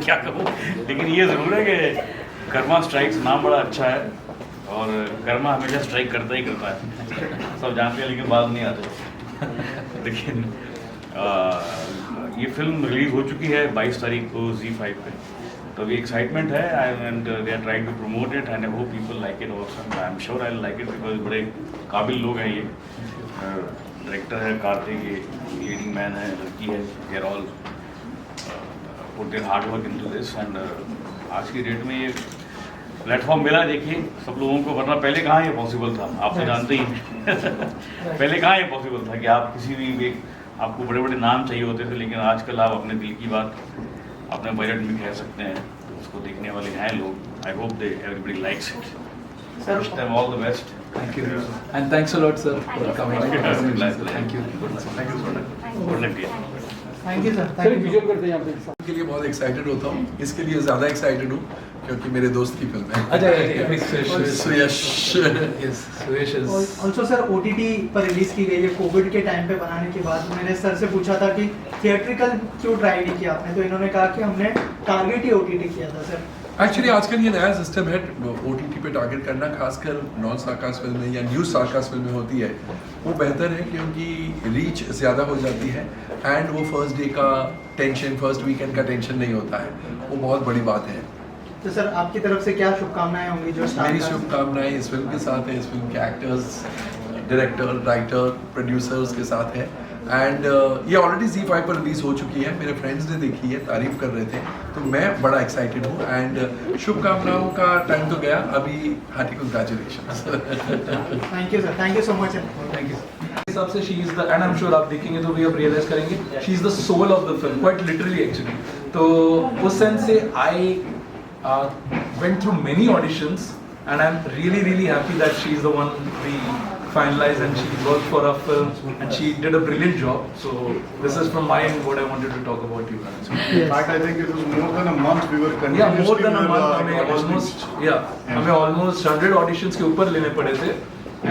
क्या कहूँ, लेकिन ये ज़रूर है कि कर्मा स्ट्राइक्स नाम बड़ा अच्छा है और कर्मा हमेशा स्ट्राइक करता ही करता है, सब जानते हैं लेकिन बात नहीं आते। लेकिन ये फिल्म रिलीज़ हो चुकी है 22 तारीख को ZEE5 पे, तो अभी एक्साइटमेंट है and they are trying to promote it and I hope people like it also. I am sure I like it because बड़े काबिल लोग हैं ये। डायरेक्टर है कार्तिक, ये लीडिंग मैन है, लड़की है, they are all put their hard work into this and आज की डेट में ये प्लेटफॉर्म मिला, देखिए सब लोगों को, वरना पहले कहाँ ये पॉसिबल था, आप तो जानते ही पहले कहाँ ये पॉसिबल था कि आप किसी भी आपको बड़े बड़े नाम चाहिए होते थे, लेकिन आजकल आप अपने दिल की बात अपने बजट में कह सकते हैं, तो उसको देखने वाले हैं लोग। I hope they everybody likes it. Wish them all the best. Thank you. And thanks a lot, sir, for coming. Thank you. Thank you. Good luck dear. Thank you sir. Sir visual करते हैं यहाँ पे। के लिए बहुत excited होता हूँ, इसके लिए ज़्यादा एक्साइटेड हूँ क्योंकि मेरे दोस्त की फिल्म है। अच्छा, सुयश। Yes, Suyesh is. Also sir OTT पर रिलीज की गई है कोविड के टाइम पे बनाने के बाद। मैंने सर से पूछा था कि थिएट्रिकल क्यों ट्राई नहीं किया आपने, तो इन्होंने कहा कि हमने टारगेट ही OTT किया था सर। एक्चुअली आजकल ये नया सिस्टम है OTT पे टारगेट करना, खासकर नॉन सार्कास फिल्में या न्यूज़ सार्कास फिल्में होती है, वो बेहतर है क्योंकि रीच ज़्यादा हो जाती है एंड वो फर्स्ट डे का टेंशन, फर्स्ट वीकेंड का टेंशन नहीं होता है, वो बहुत बड़ी बात है। तो सर आपकी तरफ से क्या शुभकामनाएं होंगी जो मेरी शुभकामनाएं इस फिल्म के साथ है, इस फिल्म के एक्टर्स, डायरेक्टर, राइटर, प्रोड्यूसर्स के साथ है एंड ये ऑलरेडी ZEE5 पर रिलीज हो चुकी है, मेरे फ्रेंड्स ने देखी है, तारीफ कर रहे थे, तो मैं बड़ा एक्साइटेड हूँ एंड शुभकामनाओं का टाइम तो गया, अभी hearty congratulations. Thank you sir, thank you so much. Thank you. इस हिसाब से she is the, and I'm sure आप देखेंगे तो भी आप रियलाइज करेंगे, she is the soul of the film, quite literally actually. तो उस सेंस से I went through many auditions and I'm really happy that she is the one we finalized and she worked for our film and she did a brilliant job. So this is from my end what I wanted to talk about you guys. In fact, I think it was more than a month we were continuously. Yeah, more than a month. हमें auditioning. हमें almost 100 auditions के ऊपर लेने पड़े थे.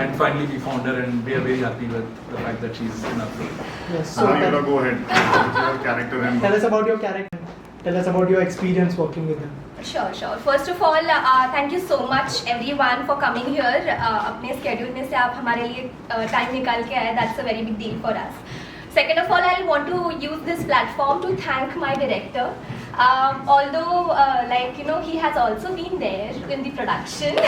And finally we found her and we are very happy with the fact that she's in our film. Yes, So now you gotta go ahead with your character and tell us about your character. Tell us about your experience working with him. Sure. First of all, thank you so much everyone for coming here. अपने schedule में से आप हमारे लिए time निकाल के आए. That's a very big deal for us. Second of all, I want to use this platform to thank my director. Although, he has also been there in the production,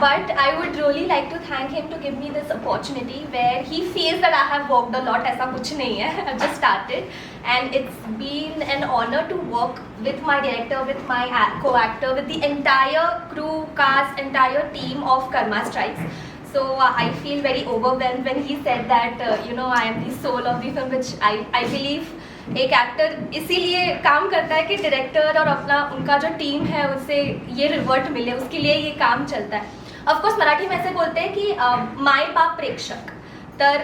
but I would really like to thank him to give me this opportunity where he feels that I have worked a lot. ऐसा कुछ नहीं है. I've just started, and it's been an honor to work with my director, with my co-actor, with the entire crew, cast, entire team of Karma Strikes. So I feel very overwhelmed when he said that I am the soul of the film, which I believe एक actor इसीलिए काम करता है कि director और अपना उनका जो टीम है उससे ये रिवर्ट मिले, उसके लिए ये काम चलता है. ऑफकोर्स मराठी में ऐसे बोलते हैं कि माय बाप प्रेक्षक, तर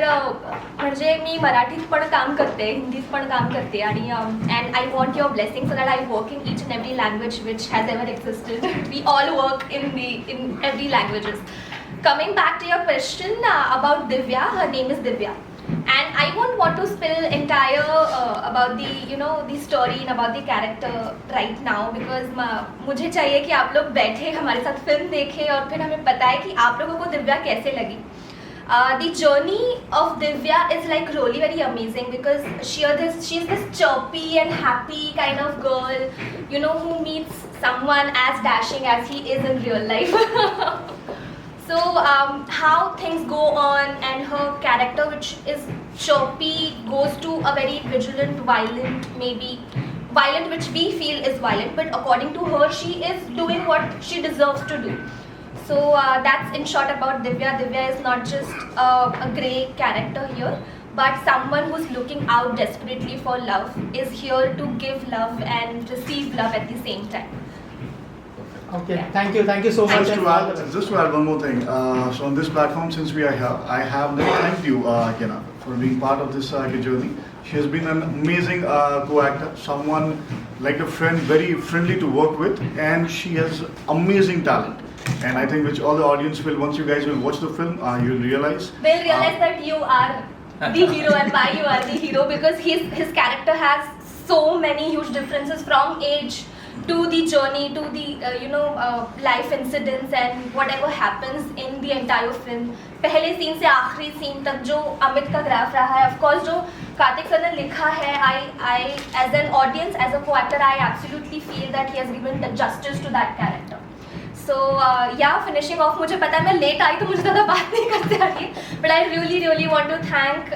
म्हणजे मी मराठीत पण काम करते, हिंदीत पण काम करते आणि and I want your blessing so that I work in each and every language which has ever existed. We all work in every languages. Coming back to your question about Divya, her name is Divya, and I won't want to spill entire about the story and about the character right now because मुझे चाहिए कि आप लोग बैठे हमारे साथ film देखें और फिर हमें बताएं कि आप लोगों को दिव्या कैसे लगी. The journey of Divya is like really very amazing because she's this chirpy and happy kind of girl, who meets someone as dashing as he is in real life. So how things go on and her character, which is chirpy, goes to a very vigilant, violent, maybe violent, which we feel is violent, but according to her, she is doing what she deserves to do. So that's in short about Divya. Divya is not just a grey character here, but someone who's looking out desperately for love, is here to give love and receive love at the same time. Okay, thank you so much. Just to add one more thing. So on this platform, since we are here, I have to thank you, Kena, for being part of this journey. She has been an amazing co-actor, someone like a friend, very friendly to work with, and she has amazing talent. And I think which all the audience will, once you guys will watch the film, you'll realize. They'll realize that you are the hero and why you are the hero, because his character has so many huge differences from age to the journey to the life incidents and whatever happens in the entire film. पहले scene से आखिरी scene तक जो अमित का graph रहा है, of course जो Kartik sir ने लिखा है, I as an audience, as a co-actor, I absolutely feel that he has given justice to that character. So finishing off, मुझे पता है मैं लेट आई तो मुझे ज़्यादा बात नहीं करते आ रही है, but I really want to thank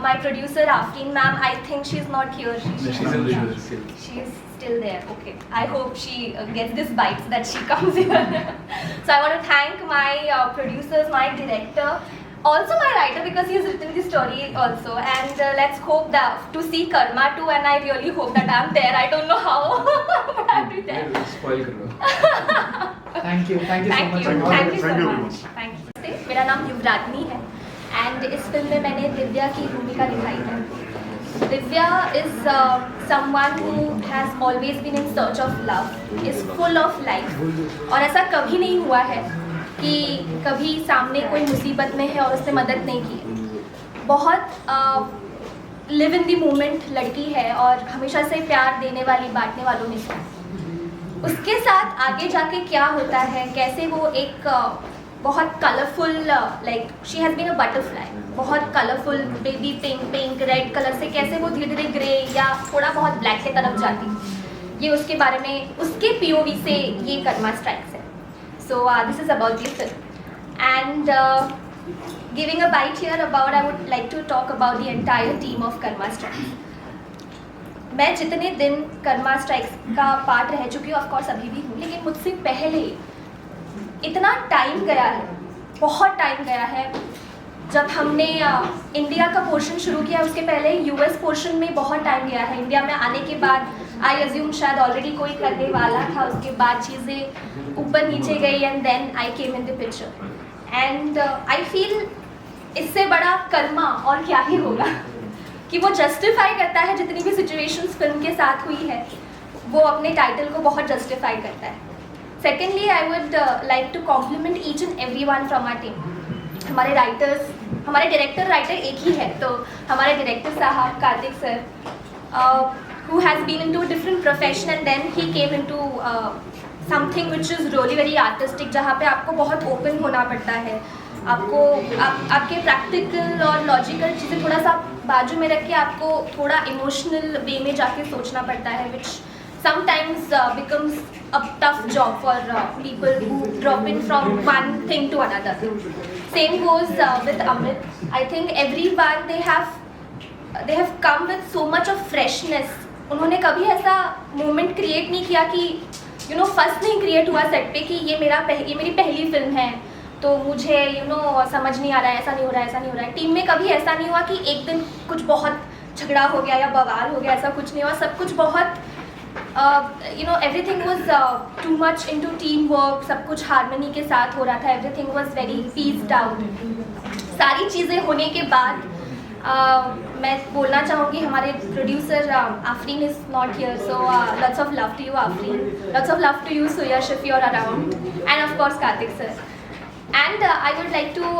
my producer Afreen ma'am. I think she's not here. She's in the show. She's still there. Okay. I hope she gets this bite so that she comes here. So I want to thank my producers, my director, also my writer because he has written the story also. And let's hope that to see Karma too. And I really hope that I'm there. I don't know how, but I'll be there. Spoil कर रहा thank you Thank so you. Much Thank you so Thank you. much. Thank you. मेरा नाम युवरागनी है and इस film में मैंने दिव्या की भूमिका निभाई है. Divya is someone who has always been in search of love, is full of life. और ऐसा कभी नहीं हुआ है कि कभी सामने कोई मुसीबत में है और उसने मदद नहीं की. बहुत लिव इन द मोमेंट लड़की है और हमेशा से प्यार देने वाली, बांटने वालों में से. उसके साथ आगे जाके क्या होता है, कैसे वो एक बहुत colourful, like she has been a butterfly, बहुत colourful baby pink red colour से कैसे वो धीरे धीरे ग्रे या थोड़ा बहुत ब्लैक की तरफ जाती, ये उसके बारे में, उसके POV से ये कर्मा स्ट्राइक्स है. So this is about the film and giving a bite here about, I would like to talk about the entire team of Karma Strikes. मैं जितने दिन कर्मा स्ट्राइक्स का पार्ट रह चुकी हूँ, ऑफकोर्स अभी भी हूँ, लेकिन मुझसे पहले इतना टाइम गया है, बहुत टाइम गया है. जब हमने इंडिया का पोर्शन शुरू किया, उसके पहले US पोर्शन में बहुत टाइम गया है. इंडिया में आने के बाद आई अज्यूम शायद ऑलरेडी कोई करने वाला था, उसके बाद चीज़ें ऊपर नीचे गई and then I came in the picture. And I feel इससे बड़ा कर्मा और क्या ही होगा कि वो जस्टिफाई करता है जितनी भी सिचुएशंस फिल्म के साथ हुई है, वो अपने टाइटल को बहुत जस्टिफाई करता है. Secondly I would like to compliment each and every one from our team. हमारे राइटर्स, हमारे डायरेक्टर राइटर एक ही है, तो हमारे डायरेक्टर साहब Kartik sir, who has been into a different profession and then he came into something which is really very artistic, जहाँ पे आपको बहुत ओपन होना पड़ता है. आपको आपके प्रैक्टिकल और लॉजिकल चीज़ें थोड़ा सा बाजू में रख के आपको थोड़ा इमोशनल वे में जाके सोचना पड़ता है, which sometimes becomes a tough job for people who drop in from one thing to another. Same goes with Amit. I think everyone they have come with so much of freshness. उन्होंने कभी ऐसा moment create नहीं किया कि first नहीं create हुआ set पे कि ये मेरी पहली फिल्म है तो मुझे समझ नहीं आ रहा है, ऐसा नहीं हो रहा है, ऐसा नहीं हो रहा है. टीम में कभी ऐसा नहीं हुआ कि एक दिन कुछ बहुत झगड़ा हो गया या बवाल हो गया, ऐसा कुछ नहीं हुआ. सब कुछ बहुत everything was too much into teamwork, सब कुछ हार्मनी के साथ हो रहा था. everything was very pieced out. सारी चीज़ें होने के बाद मैं बोलना चाहूँगी हमारे producer Afreen is not here, so lots of love to you Afreen, lots of love to you Suyash if you're around, and of course Kartik sir. And I would like to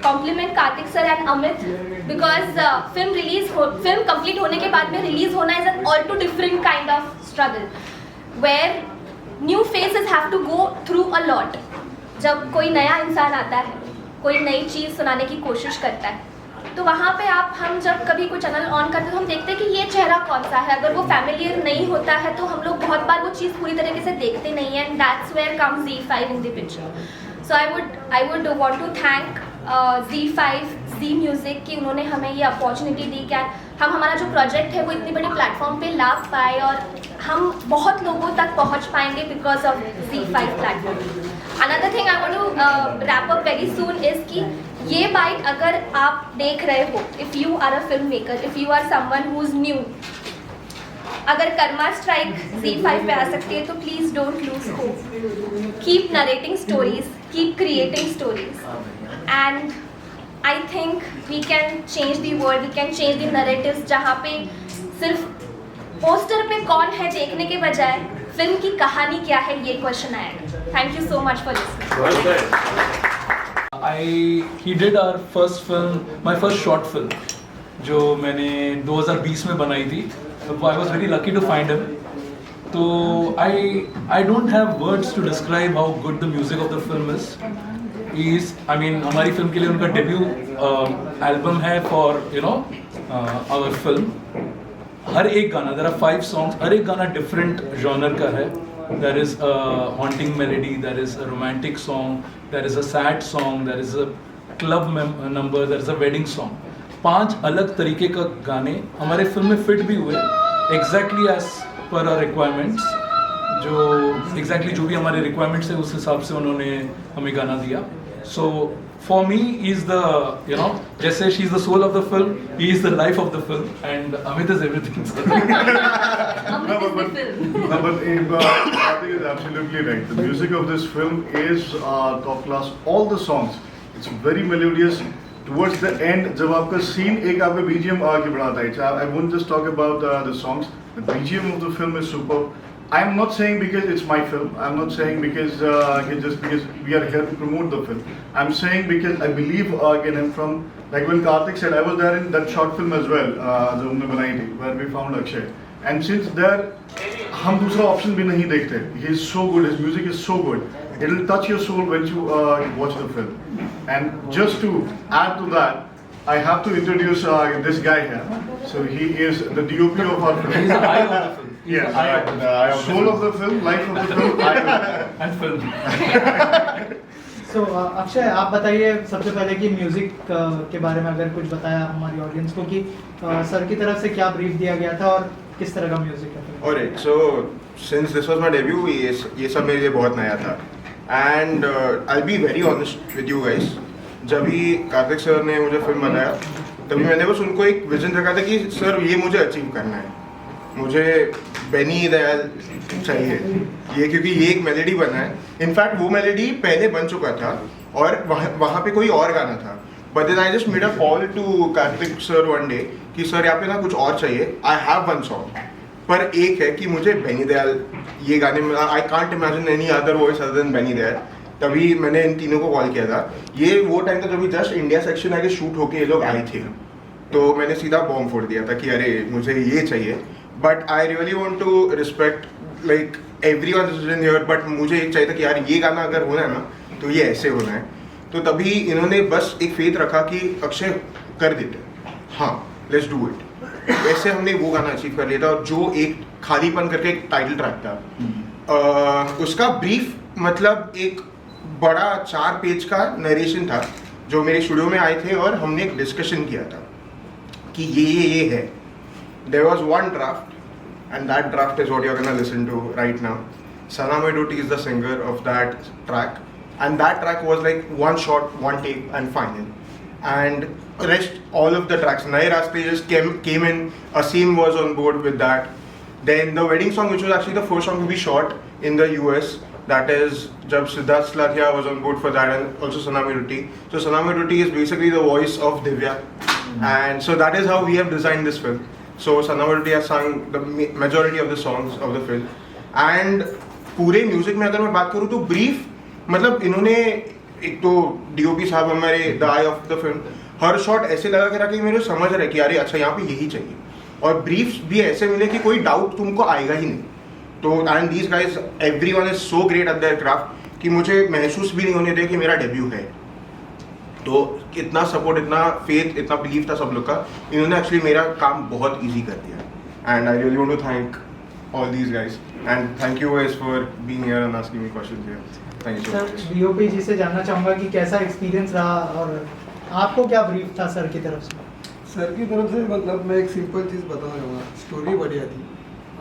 compliment Kartik sir and Amit because film complete होने के बाद में release होना is an all too different kind of struggle where new faces have to go through a lot. जब कोई नया इंसान आता है, कोई नई चीज़ सुनाने की कोशिश करता है, तो वहाँ पे हम जब कभी कोई चैनल ऑन करते हैं तो हम देखते हैं कि ये चेहरा कौन सा है. अगर वो फैमिलियर नहीं होता है तो हम लोग बहुत बार वो चीज़ पूरी तरीके से देखते नहीं हैं. And that's where comes ZEE5 in the picture. So I would want to thank ZEE5, Zee Music कि उन्होंने हमें ये अपॉर्चुनिटी दी कि हम हमारा जो प्रोजेक्ट है वो इतनी बड़ी प्लेटफॉर्म पे ला पाए और हम बहुत लोगों तक पहुंच पाएंगे because of ZEE5 platform. Another thing I want to wrap up very soon is कि ये बाइट अगर आप देख रहे हो, if you are a film maker, if you are someone who is new, अगर कर्मा स्ट्राइक ZEE5 पे आ सकती है तो please don't lose hope. Keep narrating stories, keep creating stories, and I think we can change the world, we can change the narratives. जहाँ पे सिर्फ poster पे कौन है देखने के बजाय फिल्म की कहानी क्या है ये क्वेश्चन आएगा. Thank you so much for listening. He did our first film, my first short film, जो मैंने 2020 में बनाई थी. I was very lucky to find him. तो I don't have words to describe how good the music of the film is. हमारी film के लिए उनका डेब्यू एल्बम है फॉर आवर फिल्म. हर एक गाना, देयर आर 5 songs, हर एक गाना डिफरेंट जॉनर का है. There is a haunting melody, there is a romantic song, there is a sad song, there is a club number, there is a wedding song. 5 अलग तरीके का गाने हमारे फिल्म में फिट भी हुए exactly as per our requirements. जो भी हमारे रिक्वायरमेंट्स है उस हिसाब से उन्होंने हमें गाना दिया. So for me, he's the, जैसे she's the soul of the film, he is the life of the film, and Amit is everything. Amit is the film. No, but I think it's absolutely right. The music of this film is top class. All the songs, it's very melodious. Towards the end, जब आपका scene एक आपका BGM आगे बढ़ाता है. I won't just talk about the songs. The BGM of the film is superb. I'm not saying because it's my film. I'm not saying because just because we are here to promote the film. I'm saying because I believe again, and from like when Karthik said, I was there in that short film as well, जो हमने बनाई थी, where we found Akshay. And since there, हम दूसरा option भी नहीं देखते. He is so good. His music is so good. It will touch your soul when you watch the film. And just to add to that, I have to introduce this guy here. So he is the DOP of our film. He's the eye of the film. Yes, soul of the film, life of the film, And film. So Akshay, आप बताइए सबसे पहले कि music के बारे में अगर कुछ बताया हमारी ऑडियंस को कि सर की तरफ से क्या ब्रीफ दिया गया था और किस तरह का म्यूजिक है. Alright, so since this was my debut, ये सब मेरे लिए बहुत नया था. And I'll be very honest with you guys. जब भी कार्तिक सर ने मुझे फिल्म बनाया, तभी मैंने बस उनको एक विजन रखा था कि सर ये मुझे अचीव करना है. मुझे बेनी दयाल चाहिए ये, क्योंकि ये एक मेलोडी बना है. इनफैक्ट वो मेलोडी पहले बन चुका था और वहाँ पे कोई और गाना था. But then I just made a call to Kartik sir one day कि सर यहाँ पे ना कुछ और चाहिए. आई हैव वन सॉन्ग, पर एक है कि मुझे बेनी दयाल ये गाने में, I can't imagine any other voice other than Benny Dayal. तभी मैंने इन तीनों को कॉल किया था. ये वो टाइम था जब जस्ट इंडिया सेक्शन आके शूट होके ये लोग आए थे. तो मैंने सीधा बॉम्ब फोड़ दिया था कि अरे मुझे ये चाहिए. But I really want to respect like everyone is in here, but मुझे एक चाहिए था कि यार ये गाना अगर होना है ना तो ये ऐसे होना है. तो तभी इन्होंने बस एक फेथ रखा कि अक्षय कर देते, हाँ लेट्स डू इट. ऐसे हमने वो गाना अचीव कर लिया था. और जो एक खालीपन करके एक टाइटल ट्रैक था, उसका ब्रीफ मतलब एक बड़ा 4 पेज का नरेशन था जो मेरे स्टूडियो में आए थे और हमने एक डिस्कशन किया था कि ये है. There was one draft, and that draft is what you're gonna listen to right now. Sanam Edoti is the singer of that track, and that track was like one shot, one take, and final. And rest all of the tracks, Naye Raste just came in. Asim was on board with that. Then the wedding song, which was actually the first song to be shot in the US, that is jab Siddharth Slathia was on board for that, and also Sanam Edoti. So Sanam Edoti is basically the voice of Divya, and so that is how we have designed this film. So Sanam Edoti has sung the majority of the songs of the film. And पूरे music में अगर मैं बात करूँ तो brief मतलब इन्होंने एक तो DOP साहब हमारे the I of the film her shot ऐसे लगा के रखा कि मेरे समझ रहे कि अरे अच्छा यहाँ पे यही चाहिए. और ब्रीफ्स भी ऐसे मिले कि कोई डाउट तुमको आएगा ही नहीं. तो and these guys everyone is so great at there craft कि मुझे महसूस भी नहीं होने दिया कि मेरा डेब्यू है. तो इतना सपोर्ट, इतना फेथ, इतना बिलीव था सब लोग का. इन्होंने एक्चुअली मेरा काम बहुत इजी कर दिया. And I really want to thank all these guys and thank you guys for being here and asking me questions here. Thank you so sir much. DOP ji से जानना चाहूँगा कि कैसा एक्सपीरियंस रहा और आपको क्या ब्रीफ था सर की तरफ से. सर की तरफ से मतलब मैं एक सिंपल चीज़ बताना चाहूँगा. स्टोरी बढ़िया थी,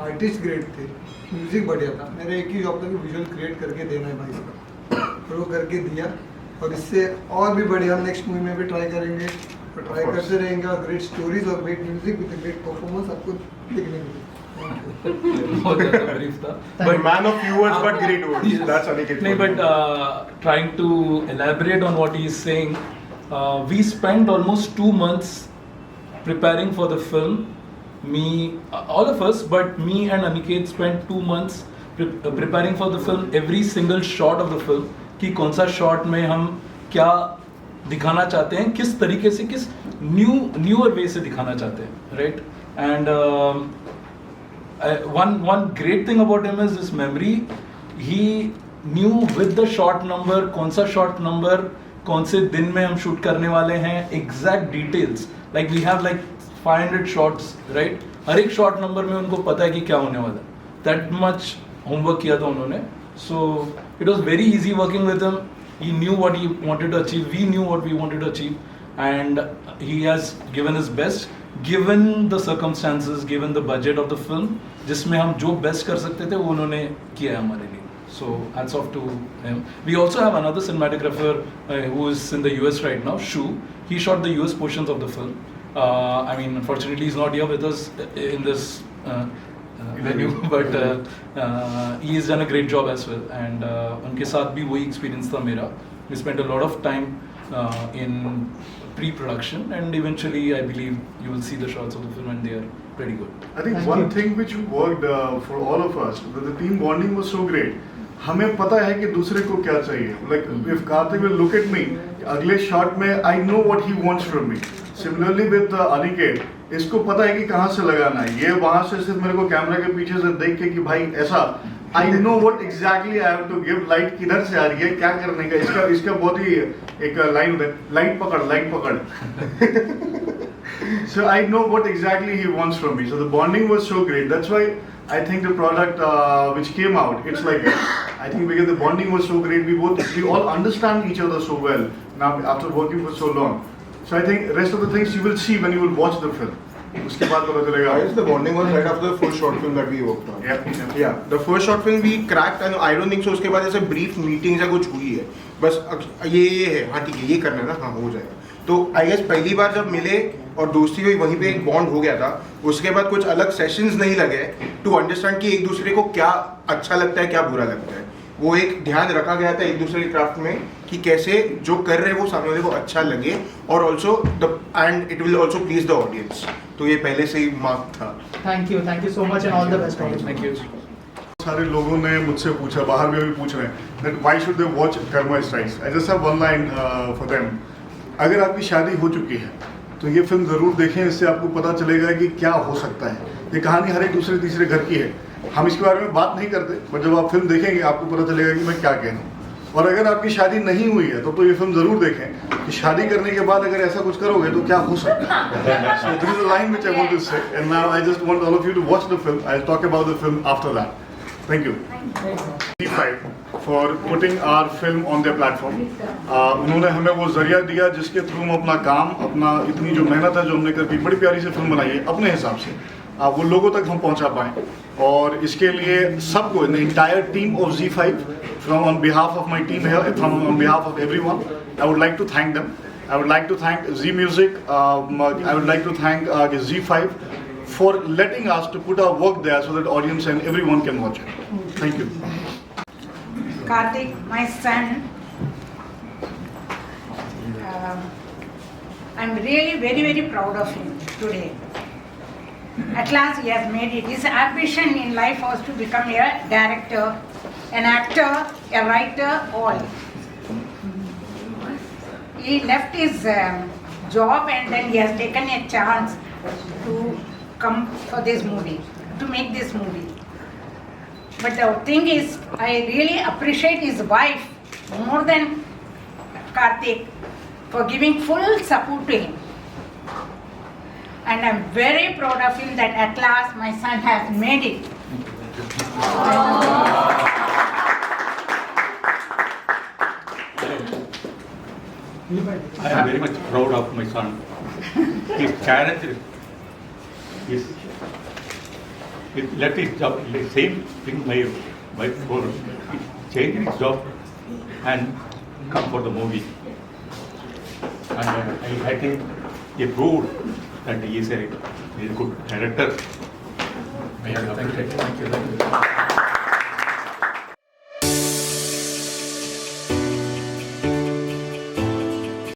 आर्टिस्ट ग्रेट थे, म्यूज़िक बढ़िया था. मेरा एक ही जॉब था कि विजुअल क्रिएट करके देना है भाई साहब, और वो करके दिया. और इससे और भी बढ़िया नेक्स्ट मूवी में भी ट्राई करेंगे और ट्राई करते रहेंगे. और ग्रेट स्टोरीज और great music with great performance आपको देखने मिलेगी. बहुत ज़्यादा ब्रीफ था. But man of few words but great words. Yes. That's Aniket. No, but trying to elaborate on what he is saying, we spent almost 2 months preparing for the film. Me, all of us, but me and Aniket spent 2 months preparing for the film. Every single shot of the film, कि कौन सा shot में हम क्या दिखाना चाहते हैं, किस तरीके से, किस न्यूअर वे से दिखाना चाहते हैं, right. And one great thing about him is his memory. He knew with the shot number, कौन सा shot number, कौन से दिन में हम शूट करने वाले हैं, exact details. Like we have like 500 shots, right? हर एक शॉट नंबर में उनको पता है कि क्या होने वाला है. That much होमवर्क किया था उन्होंने. So it was very easy working with him. He knew what he wanted to achieve. We knew what we wanted to achieve, and he has given his best. Given the circumstances, given the budget of the film, जिसमें हम जो best कर सकते थे वो उन्होंने किया है हमारे लिए. So hats off to him. We also have another cinematographer who is in the US right now, Shu. He shot the US portions of the film. I mean, unfortunately, he's not here with us in this venue, but he has done a great job as well. And उनके साथ भी वही experience था मेरा. We spent a lot of time in pre-production, and eventually, I believe you will see the shots of the film, and they are pretty good. I think one thing which worked for all of us, that the team bonding was so great. हमें पता है कि दूसरे को क्या चाहिए. Like if Karthik will look at me, अगले shot में I know what he wants from me. Similarly with Aniket, इसको पता है कि कहाँ से लगाना है. ये वहाँ से सिर्फ मेरे को कैमरा के पीछे से देख के कि भाई ऐसा, I know what exactly I have to give. Light किधर से आ रही है, क्या करने का. इसका बहुत ही एक लाइन होता है, लाइट पकड़. So I know what exactly he wants from me. So the bonding was so great. That's why I think the product which came out, it's like, I think because the bonding was so great, we all understand each other so well now after working for so long. So I think rest of the things you will see when you will watch the film. उसके बाद पता चलेगा. Guys, the bonding was right after the first short film that we worked on. Yeah, the first short film we cracked, and I don't think so. उसके बाद ऐसे brief meetings या कुछ हुई है. बस ये है, हाँ ठीक है, ये करना है ना, हाँ हो जाएगा. तो आई गेस पहली बार जब मिले और दोस्ती हुई, वहीं पे एक बॉन्ड हो गया था. उसके बाद कुछ अलग सेशंस नहीं लगे टू अंडरस्टैंड कि एक दूसरे को क्या अच्छा लगता है, क्या बुरा लगता है. वो एक ध्यान रखा गया था एक दूसरे के क्राफ्ट में कि कैसे जो कर रहे हैं वो सामने वाले को अच्छा लगे, और also and it will also please the audience. तो ये पहले से ही मार्क था. Thank you so much and all the best. Thank you. सारे लोगों ने मुझसे पूछा, बाहर में भी पूछ रहे हैं, that why should they watch Karma Strikes? I just have one line for them. अगर आपकी शादी हो चुकी है तो ये फिल्म ज़रूर देखें. इससे आपको पता चलेगा कि क्या हो सकता है. ये कहानी हर एक दूसरे तीसरे घर की है. हम इसके बारे में बात नहीं करते, बट जब आप फिल्म देखेंगे आपको पता चलेगा कि मैं क्या कह रहा हूँ. और अगर आपकी शादी नहीं हुई है तो ये फिल्म ज़रूर देखें कि शादी करने के बाद अगर ऐसा कुछ करोगे तो क्या हो सकता है. So this is a line which I want to say, and now I just want all of you to watch the film. I'll talk about the film after that. Thank you. Z5 for putting our film on their platform. उन्होंने हमें वो जरिया दिया जिसके through हम अपना काम, अपना इतनी जो मेहनत है जो हमने करके बड़ी प्यारी सी फिल्म बनाई है अपने हिसाब से, वो लोगों तक हम पहुंचा पाएँ. और इसके लिए सबको, the entire team of Z5, from on behalf of my team here, on behalf of everyone, I would like to thank them. I would like to thank Z Music. I would like to thank Z5 for letting us to put our work there so that audience and everyone can watch it. Thank you. Karthik, my son, I'm really very, very proud of him today. At last he has made it. His ambition in life was to become a director, an actor, a writer, all. He left his job and then he has taken a chance to come for this movie, to make this movie. But the thing is, I really appreciate his wife more than Karthik for giving full support to him. And I'm very proud of him that at last my son has made it. I am very much proud of my son. His challenge is he left his job, the same thing my wife for changing his job and come for the movie. And I think he proved that he is a good director. Thank you.